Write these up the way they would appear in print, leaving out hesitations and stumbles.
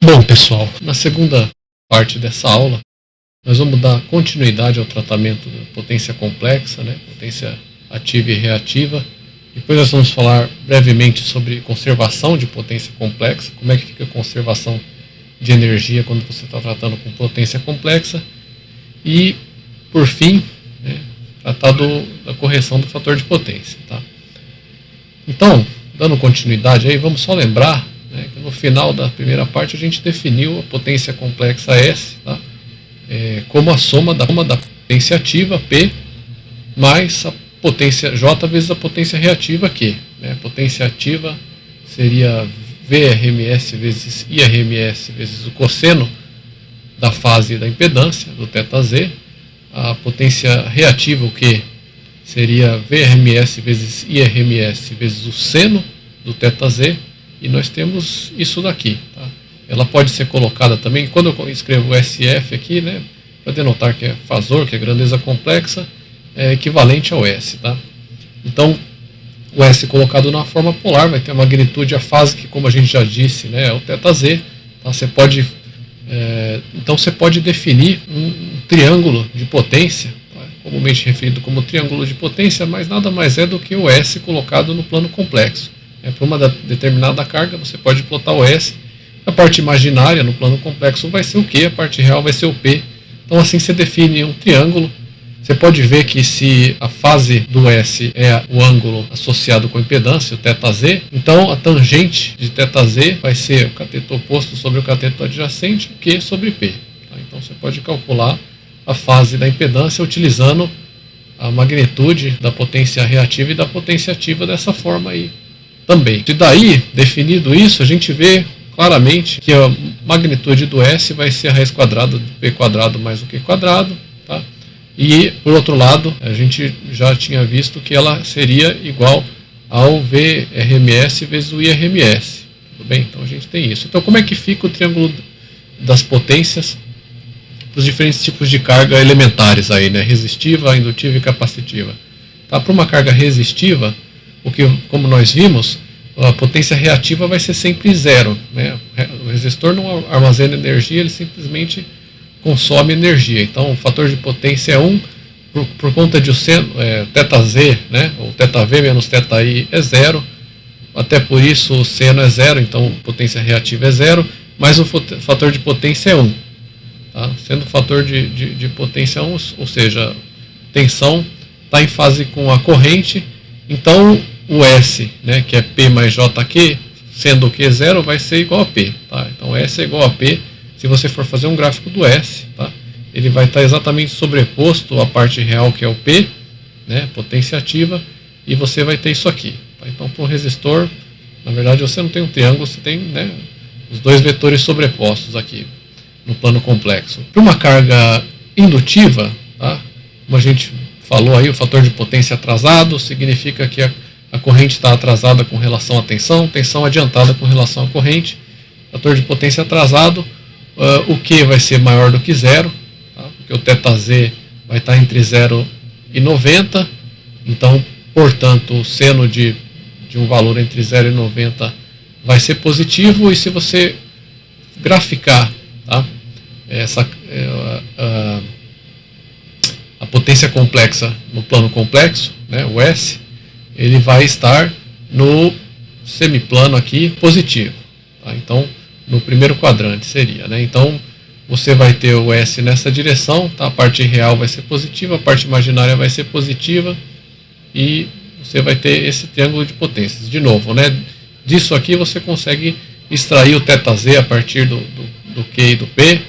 Bom, pessoal, na segunda parte dessa aula, nós vamos dar continuidade ao tratamento da potência complexa, potência ativa e reativa. Depois nós vamos falar brevemente sobre conservação de potência complexa, como é que fica a conservação de energia quando você está tratando com potência complexa. E, por fim, tratar da correção do fator de potência. Tá? Então, dando continuidade aí, vamos só lembrar que no final da primeira parte a gente definiu a potência complexa S, tá? Como a soma da potência ativa, P, mais a potência J vezes a potência reativa, Q. A potência ativa seria VRMS vezes IRMS vezes o cosseno da fase da impedância, do θz. A potência reativa, o Q, seria VRMS vezes IRMS vezes o seno do θz. E nós temos isso daqui. Tá? Ela pode ser colocada também, quando eu escrevo SF aqui, para denotar que é fasor, que é grandeza complexa, é equivalente ao S. Tá? Então, o S colocado na forma polar vai ter a magnitude, a fase, que como a gente já disse, é o θz. Tá? Então você pode definir um triângulo de potência, tá? Comumente referido como triângulo de potência, mas nada mais é do que o S colocado no plano complexo. Para uma determinada carga, você pode plotar o S. A parte imaginária no plano complexo vai ser o Q, a parte real vai ser o P. Então assim você define um triângulo. Você pode ver que se a fase do S é o ângulo associado com a impedância, o θz, então a tangente de θz vai ser o cateto oposto sobre o cateto adjacente, Q sobre P. Tá? Então você pode calcular a fase da impedância utilizando a magnitude da potência reativa e da potência ativa dessa forma aí. Também. E daí, definido isso, a gente vê claramente que a magnitude do S vai ser a raiz quadrada do P quadrado mais o Q quadrado. Tá? E, por outro lado, a gente já tinha visto que ela seria igual ao VRMS vezes o IRMS. Tudo bem? Então a gente tem isso. Então como é que fica o triângulo das potências dos diferentes tipos de carga elementares aí, resistiva, indutiva e capacitiva? Tá? Para uma carga resistiva, como nós vimos, a potência reativa vai ser sempre zero. O resistor não armazena energia, ele simplesmente consome energia. Então o fator de potência é 1, por conta de o seno, θz, ou θv menos θi é zero. Até por isso o seno é zero, então a potência reativa é zero, mas o fator de potência é 1. Tá? Sendo o fator de potência 1, ou seja, tensão está em fase com a corrente, então o S, que é P mais JQ, sendo o Q zero, vai ser igual a P. Tá? Então S é igual a P. Se você for fazer um gráfico do S, tá? Ele vai estar exatamente sobreposto à parte real, que é o P, potência ativa, e você vai ter isso aqui. Tá? Então, para um resistor, na verdade, você não tem um triângulo, você tem os dois vetores sobrepostos aqui no plano complexo. Para uma carga indutiva, tá? Como a gente falou aí, o fator de potência atrasado significa que a corrente está atrasada com relação à tensão, tensão adiantada com relação à corrente. Fator de potência atrasado, o Q vai ser maior do que zero, tá? Porque o θz vai estar entre 0 e 90, então, portanto, o seno de um valor entre 0 e 90 vai ser positivo, e se você graficar, tá? A potência complexa no plano complexo, o S, ele vai estar no semiplano aqui positivo. Tá? Então, no primeiro quadrante seria. Então, você vai ter o S nessa direção, tá? A parte real vai ser positiva, a parte imaginária vai ser positiva, e você vai ter esse triângulo de potências. De novo, disso aqui você consegue extrair o θz a partir do Q e do P,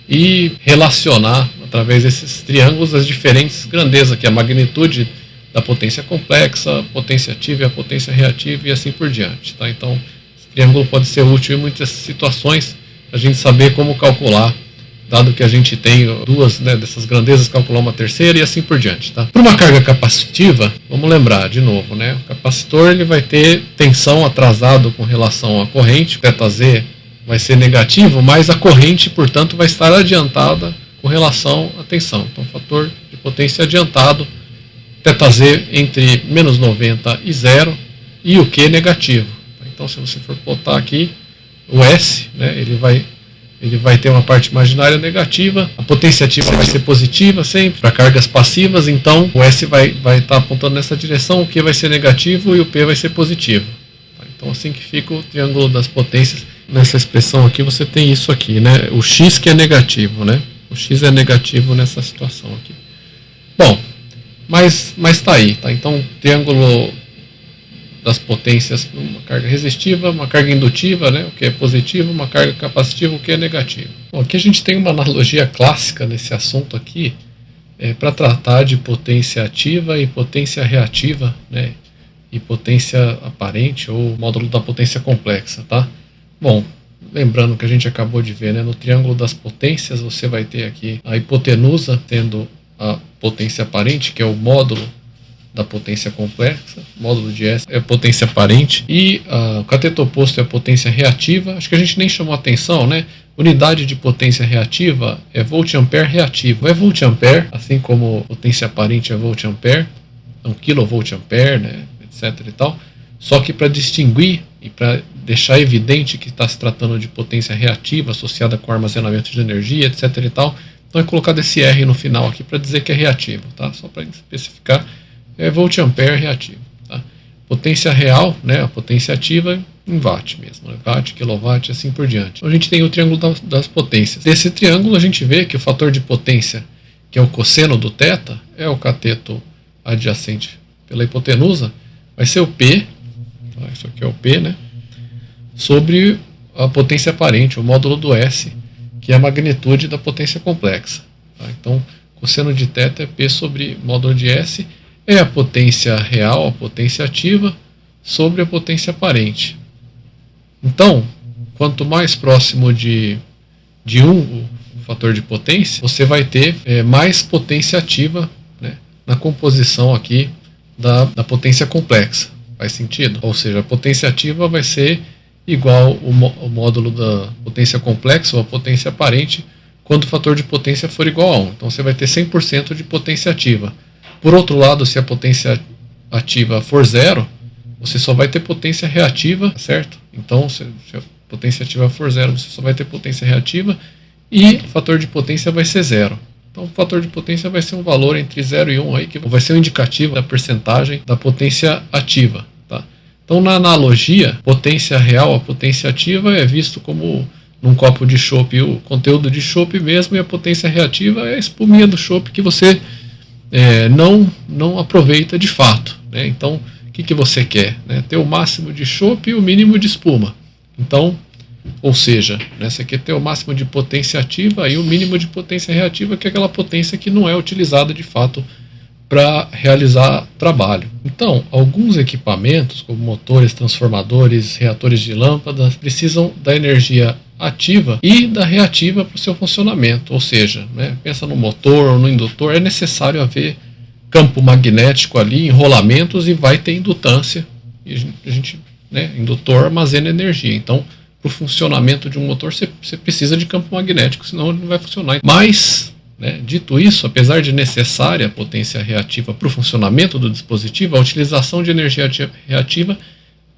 e relacionar através desses triângulos as diferentes grandezas, que é a magnitude da potência complexa, a potência ativa e a potência reativa, e assim por diante. Tá? Então, esse triângulo pode ser útil em muitas situações, para a gente saber como calcular, dado que a gente tem duas dessas grandezas, calcular uma terceira e assim por diante. Tá? Para uma carga capacitiva, vamos lembrar de novo, o capacitor ele vai ter tensão atrasado com relação à corrente, o θz vai ser negativo, mas a corrente, portanto, vai estar adiantada com relação à tensão. Então, fator de potência adiantado, θz entre menos 90 e 0, e o Q negativo. Então, se você for plotar aqui, o S, né, ele vai ter uma parte imaginária negativa, a potência ativa vai ser positiva sempre, para cargas passivas, então o S vai estar apontando nessa direção, o Q vai ser negativo e o P vai ser positivo. Então assim que fica o triângulo das potências. Nessa expressão aqui você tem isso aqui, né? O X que é negativo, né? O X é negativo nessa situação aqui. Bom, mas tá aí, tá? Então triângulo das potências, uma carga resistiva, uma carga indutiva, né, o que é positivo, uma carga capacitiva, o que é negativo. Bom, aqui a gente tem uma analogia clássica nesse assunto aqui, para tratar de potência ativa e potência reativa, né, e potência aparente ou módulo da potência complexa, tá? Bom, lembrando que a gente acabou de ver, né, no triângulo das potências você vai ter aqui a hipotenusa tendo a potência aparente, que é o módulo da potência complexa, módulo de S é a potência aparente, e o cateto oposto é a potência reativa. Acho que a gente nem chamou atenção, né? Unidade de potência reativa é volt-ampere reativo. É volt-ampere, assim como potência aparente é volt-ampere, então kilovolt-ampere, né? Etc e tal. Só que para distinguir e para deixar evidente que está se tratando de potência reativa associada com armazenamento de energia, etc e tal, então é colocado esse R no final aqui para dizer que é reativo, tá? Só para especificar. É volt-ampere reativo. Tá? Potência real, né, a potência ativa em watt mesmo, né, watt, kilowatt, assim por diante. Então a gente tem o triângulo das potências. Desse triângulo a gente vê que o fator de potência, que é o cosseno do θ, é o cateto adjacente pela hipotenusa, vai ser o P, tá? Isso aqui é o P, né, sobre a potência aparente, o módulo do S, que é a magnitude da potência complexa. Tá? Então, cosseno de θ é P sobre módulo de S, é a potência real, a potência ativa, sobre a potência aparente. Então, quanto mais próximo de 1 o fator de potência, você vai ter mais potência ativa, né, na composição aqui da potência complexa. Faz sentido? Ou seja, a potência ativa vai ser igual ao módulo da potência complexa ou a potência aparente quando o fator de potência for igual a 1. Então você vai ter 100% de potência ativa. Por outro lado, se a potência ativa for zero, você só vai ter potência reativa, certo? Então, se a potência ativa for zero, você só vai ter potência reativa e o fator de potência vai ser zero. Então, o fator de potência vai ser um valor entre 0 e 1, aí, que vai ser um indicativo da percentagem da potência ativa. Tá? Então, na analogia, potência real a potência ativa é visto como num copo de chopp o conteúdo de chopp mesmo, e a potência reativa é a espuminha do chopp que você não aproveita de fato, né? Então, o que você quer? Né? Ter o máximo de chopp e o mínimo de espuma. Então, ou seja, né, você quer ter o máximo de potência ativa e o mínimo de potência reativa, que é aquela potência que não é utilizada de fato para realizar trabalho. Então, alguns equipamentos, como motores, transformadores, reatores de lâmpadas, precisam da energia ativa e da reativa para o seu funcionamento. Ou seja, né, pensa no motor ou no indutor, é necessário haver campo magnético ali, enrolamentos, e vai ter indutância. E a gente, né, indutor armazena energia. Então, para o funcionamento de um motor, você precisa de campo magnético, senão ele não vai funcionar. Mas, né, dito isso, apesar de necessária a potência reativa para o funcionamento do dispositivo, a utilização de energia reativa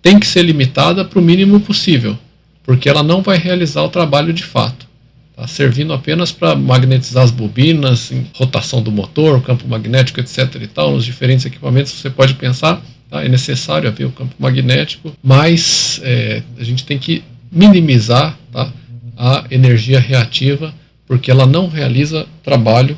tem que ser limitada para o mínimo possível, porque ela não vai realizar o trabalho de fato, tá? Servindo apenas para magnetizar as bobinas, em rotação do motor, campo magnético, etc. e tal. Nos diferentes equipamentos você pode pensar, tá? É necessário haver o campo magnético, mas a gente tem que minimizar, tá, a energia reativa, porque ela não realiza trabalho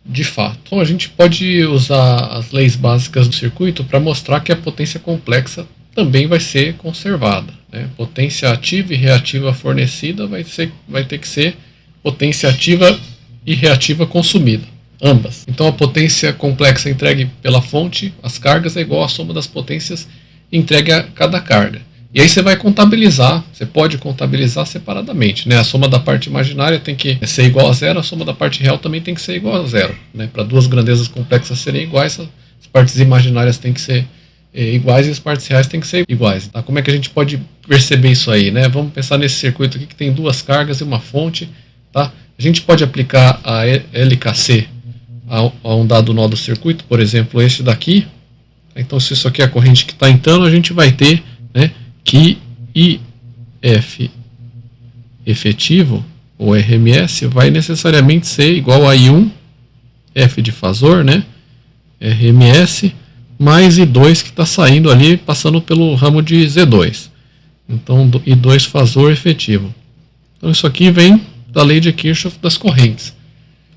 de fato. Então a gente pode usar as leis básicas do circuito para mostrar que a potência complexa também vai ser conservada, né? Potência ativa e reativa fornecida vai ter que ser potência ativa e reativa consumida, ambas. Então a potência complexa entregue pela fonte, as cargas, é igual à soma das potências entregue a cada carga. E aí você vai contabilizar, você pode contabilizar separadamente, né? A soma da parte imaginária tem que ser igual a zero, a soma da parte real também tem que ser igual a zero, né? Para duas grandezas complexas serem iguais, as partes imaginárias têm que ser iguais e as partes reais têm que ser iguais. Tá? Como é que a gente pode perceber isso aí? Né? Vamos pensar nesse circuito aqui que tem duas cargas e uma fonte. Tá? A gente pode aplicar a LKC a um dado nó do circuito, por exemplo, este daqui. Então, se isso aqui é a corrente que está entrando, a gente vai ter, né, que IF efetivo, ou RMS, vai necessariamente ser igual a I1, F de fasor, né? RMS, mais I2 que está saindo ali, passando pelo ramo de Z2. Então, I2 fasor efetivo. Então, isso aqui vem da lei de Kirchhoff das correntes.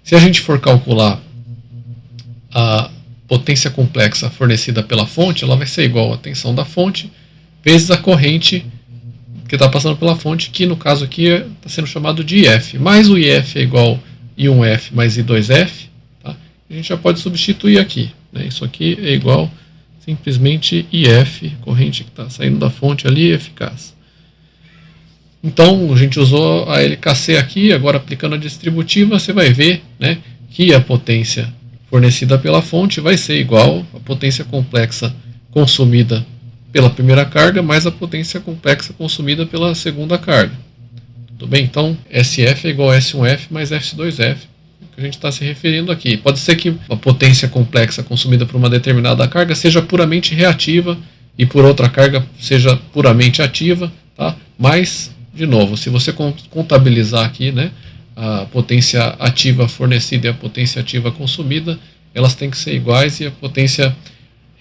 Se a gente for calcular a potência complexa fornecida pela fonte, ela vai ser igual à tensão da fonte vezes a corrente que está passando pela fonte, que no caso aqui está sendo chamado de IF. Mais o IF é igual a I1F mais I2F. Tá? A gente já pode substituir aqui. Né? Isso aqui é igual simplesmente IF, corrente que está saindo da fonte ali, eficaz. Então, a gente usou a LKC aqui, agora aplicando a distributiva, você vai ver, né, que a potência fornecida pela fonte vai ser igual à potência complexa consumida pela primeira carga, mais a potência complexa consumida pela segunda carga. Tudo bem? Então, SF é igual a S1F mais S2F, que a gente está se referindo aqui. Pode ser que a potência complexa consumida por uma determinada carga seja puramente reativa e por outra carga seja puramente ativa, tá? Mas, de novo, se você contabilizar aqui, né, a potência ativa fornecida e a potência ativa consumida, elas têm que ser iguais, e a potência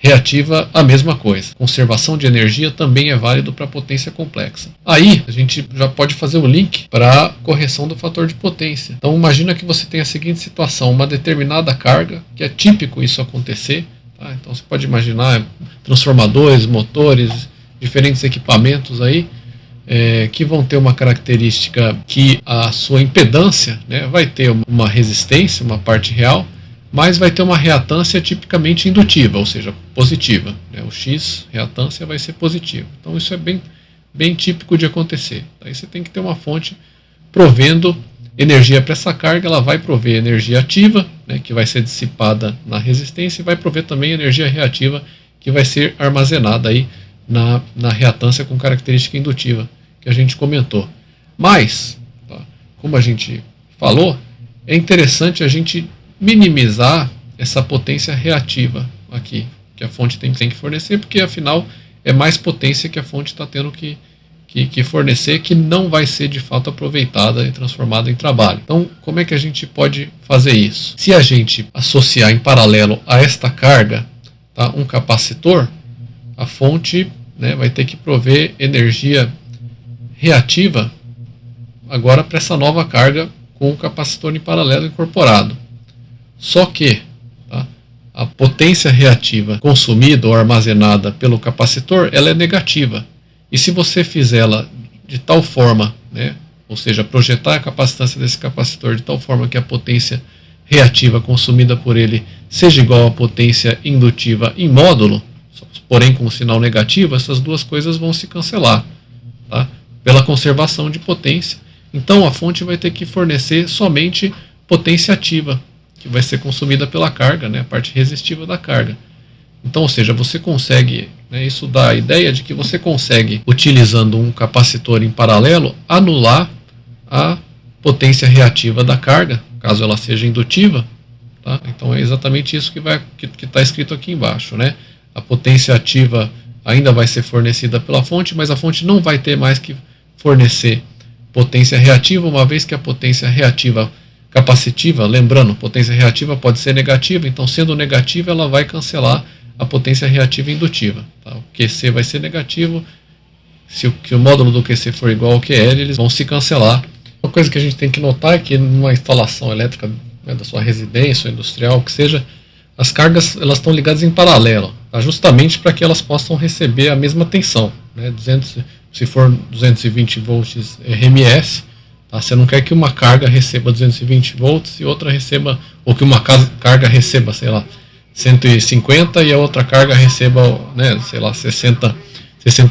reativa a mesma coisa. Conservação de energia também é válido para potência complexa. Aí a gente já pode fazer o link para a correção do fator de potência. Então imagina que você tem a seguinte situação: uma determinada carga, que é típico isso acontecer, tá? Então você pode imaginar transformadores, motores, diferentes equipamentos aí, que vão ter uma característica que a sua impedância, né, vai ter uma resistência, uma parte real, mas vai ter uma reatância tipicamente indutiva, ou seja, positiva. Né? O X, reatância, vai ser positiva. Então isso é bem típico de acontecer. Aí você tem que ter uma fonte provendo energia para essa carga, ela vai prover energia ativa, né, que vai ser dissipada na resistência, e vai prover também energia reativa, que vai ser armazenada aí na reatância com característica indutiva, que a gente comentou. Mas, tá, como a gente falou, é interessante a gente minimizar essa potência reativa aqui, que a fonte tem que fornecer, porque afinal é mais potência que a fonte está tendo que fornecer, que não vai ser de fato aproveitada e transformada em trabalho. Então, como é que a gente pode fazer isso? Se a gente associar em paralelo a esta carga, tá, um capacitor, a fonte, né, vai ter que prover energia reativa agora para essa nova carga com o capacitor em paralelo incorporado. Só que, tá, a potência reativa consumida ou armazenada pelo capacitor, ela é negativa. E se você fizer ela de tal forma, né, ou seja, projetar a capacitância desse capacitor de tal forma que a potência reativa consumida por ele seja igual à potência indutiva em módulo, porém com um sinal negativo, essas duas coisas vão se cancelar, tá, pela conservação de potência. Então a fonte vai ter que fornecer somente potência ativa, que vai ser consumida pela carga, né, a parte resistiva da carga. Então, ou seja, você consegue, né, isso dá a ideia de que você consegue, utilizando um capacitor em paralelo, anular a potência reativa da carga, caso ela seja indutiva. Tá? Então é exatamente isso que está escrito aqui embaixo, né? A potência ativa ainda vai ser fornecida pela fonte, mas a fonte não vai ter mais que fornecer potência reativa, uma vez que a potência reativa capacitiva, lembrando, potência reativa pode ser negativa, então sendo negativa ela vai cancelar a potência reativa indutiva. Tá? O QC vai ser negativo, se o módulo do QC for igual ao QL, eles vão se cancelar. Uma coisa que a gente tem que notar é que numa instalação elétrica, né, da sua residência ou industrial, que seja, as cargas elas estão ligadas em paralelo, tá? Justamente para que elas possam receber a mesma tensão, né? Se for 220 volts RMS, tá? Você não quer que uma carga receba 220 volts e outra receba, ou que uma carga receba, sei lá, 150 e a outra carga receba, né, sei lá, 60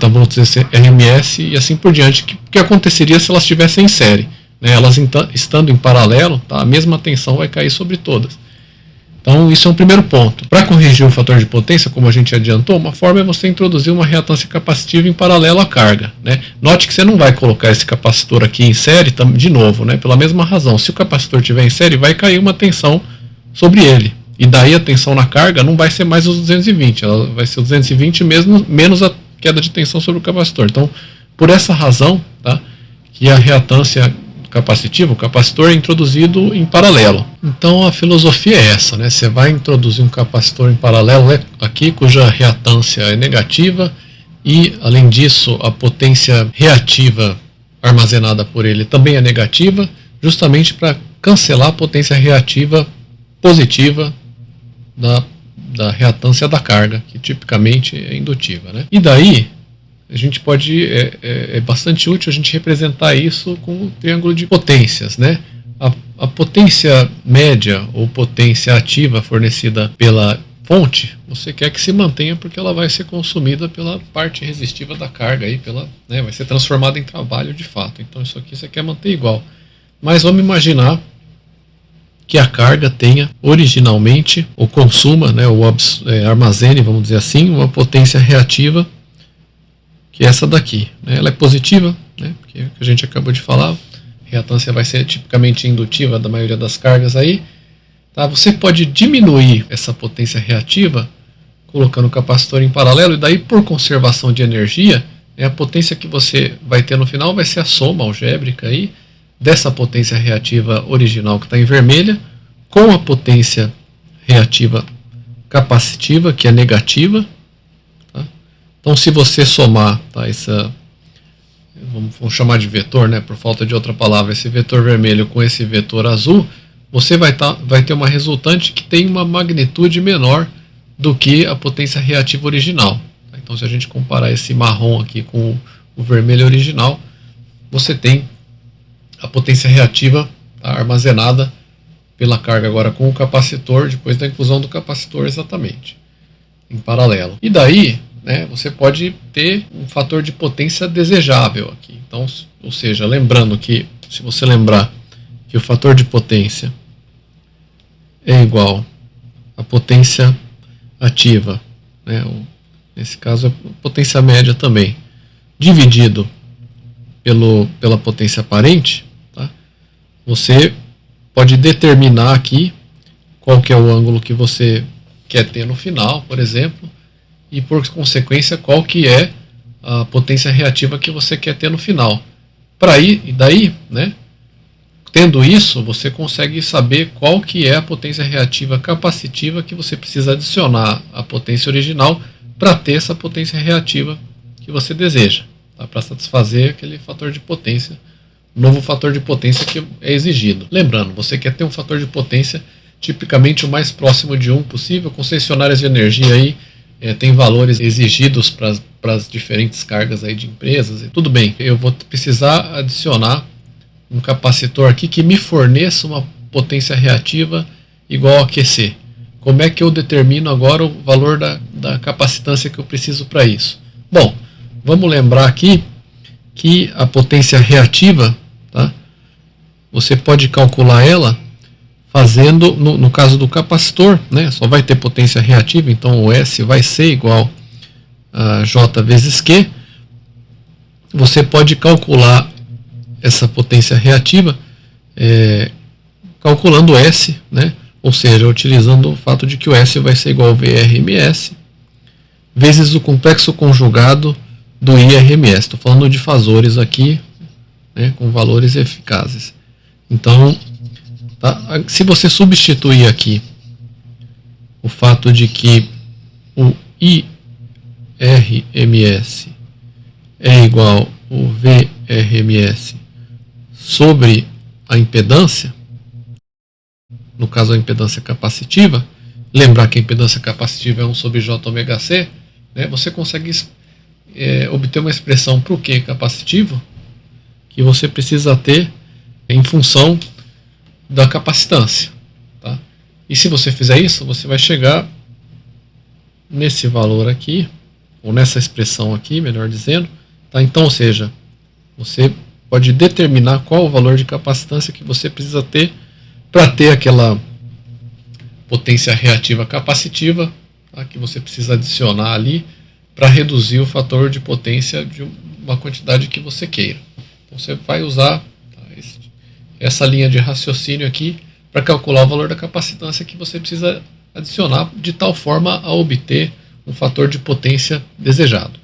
volts RMS e assim por diante. O que aconteceria se elas estivessem em série? Né? Elas estando em paralelo, tá, a mesma tensão vai cair sobre todas. Então isso é um primeiro ponto. Para corrigir o fator de potência, como a gente adiantou, uma forma é você introduzir uma reatância capacitiva em paralelo à carga. Né? Note que você não vai colocar esse capacitor aqui em série de novo, né? Pela mesma razão. Se o capacitor estiver em série, vai cair uma tensão sobre ele. E daí a tensão na carga não vai ser mais os 220, ela vai ser os 220 menos a queda de tensão sobre o capacitor. Então, por essa razão, tá, que a reatância capacitiva, o capacitor, é introduzido em paralelo. Então a filosofia é essa, né? Você vai introduzir um capacitor em paralelo aqui, cuja reatância é negativa, e além disso a potência reativa armazenada por ele também é negativa, justamente para cancelar a potência reativa positiva da reatância da carga, que tipicamente é indutiva, né? E daí a gente pode, é bastante útil a gente representar isso com o triângulo de potências, né? A potência média ou potência ativa fornecida pela fonte, você quer que se mantenha porque ela vai ser consumida pela parte resistiva da carga, aí, vai ser transformada em trabalho de fato. Então isso aqui você quer manter igual. Mas vamos imaginar que a carga tenha originalmente, ou consuma, né, ou armazene, vamos dizer assim, uma potência reativa, que é essa daqui, né? Ela é positiva, né, porque a gente acabou de falar, a reatância vai ser tipicamente indutiva da maioria das cargas aí. Tá? Você pode diminuir essa potência reativa colocando o capacitor em paralelo, e daí, por conservação de energia, a potência que você vai ter no final vai ser a soma algébrica aí dessa potência reativa original que está em vermelha com a potência reativa capacitiva, que é negativa. Tá? Então, se você somar, tá, vamos chamar de vetor, né, por falta de outra palavra, esse vetor vermelho com esse vetor azul, você vai ter uma resultante que tem uma magnitude menor do que a potência reativa original. Tá? Então, se a gente comparar esse marrom aqui com o vermelho original, você tem a potência reativa, tá, armazenada pela carga agora com o capacitor, depois da inclusão do capacitor exatamente, em paralelo. E daí, né, você pode ter um fator de potência desejável aqui. Então, ou seja, lembrando que, se você lembrar que o fator de potência é igual à potência ativa, né, nesse caso a potência média também, dividido pela potência aparente, tá, você pode determinar aqui qual que é o ângulo que você quer ter no final, por exemplo, e por consequência qual que é a potência reativa que você quer ter no final. E daí, né, tendo isso, você consegue saber qual que é a potência reativa capacitiva que você precisa adicionar à potência original para ter essa potência reativa que você deseja, tá? Para satisfazer aquele fator de potência, novo fator de potência que é exigido. Lembrando, você quer ter um fator de potência tipicamente o mais próximo de 1 possível. Concessionárias de energia aí tem valores exigidos para as diferentes cargas aí de empresas. E tudo bem, eu vou precisar adicionar um capacitor aqui que me forneça uma potência reativa igual a QC. Como é que eu determino agora o valor da capacitância que eu preciso para isso? Bom, vamos lembrar aqui que a potência reativa, tá, você pode calcular ela fazendo, no caso do capacitor, né, só vai ter potência reativa, então o S vai ser igual a J vezes Q. Você pode calcular essa potência reativa calculando S, né? Ou seja, utilizando o fato de que o S vai ser igual ao VRMS vezes o complexo conjugado do IRMS. Estou falando de fasores aqui, né, com valores eficazes. Então, tá, se você substituir aqui o fato de que o IRMS é igual ao VRMS sobre a impedância, no caso a impedância capacitiva, lembrar que a impedância capacitiva é 1 sobre J ômega C, né, você consegue obter uma expressão para o Q capacitivo que você precisa ter em função da capacitância. Tá? E se você fizer isso, você vai chegar nesse valor aqui, ou nessa expressão aqui, melhor dizendo. Tá? Então, ou seja, você pode determinar qual o valor de capacitância que você precisa ter para ter aquela potência reativa capacitiva, tá, que você precisa adicionar ali para reduzir o fator de potência de uma quantidade que você queira. Então você vai usar, tá, essa linha de raciocínio aqui para calcular o valor da capacitância que você precisa adicionar de tal forma a obter um fator de potência desejado.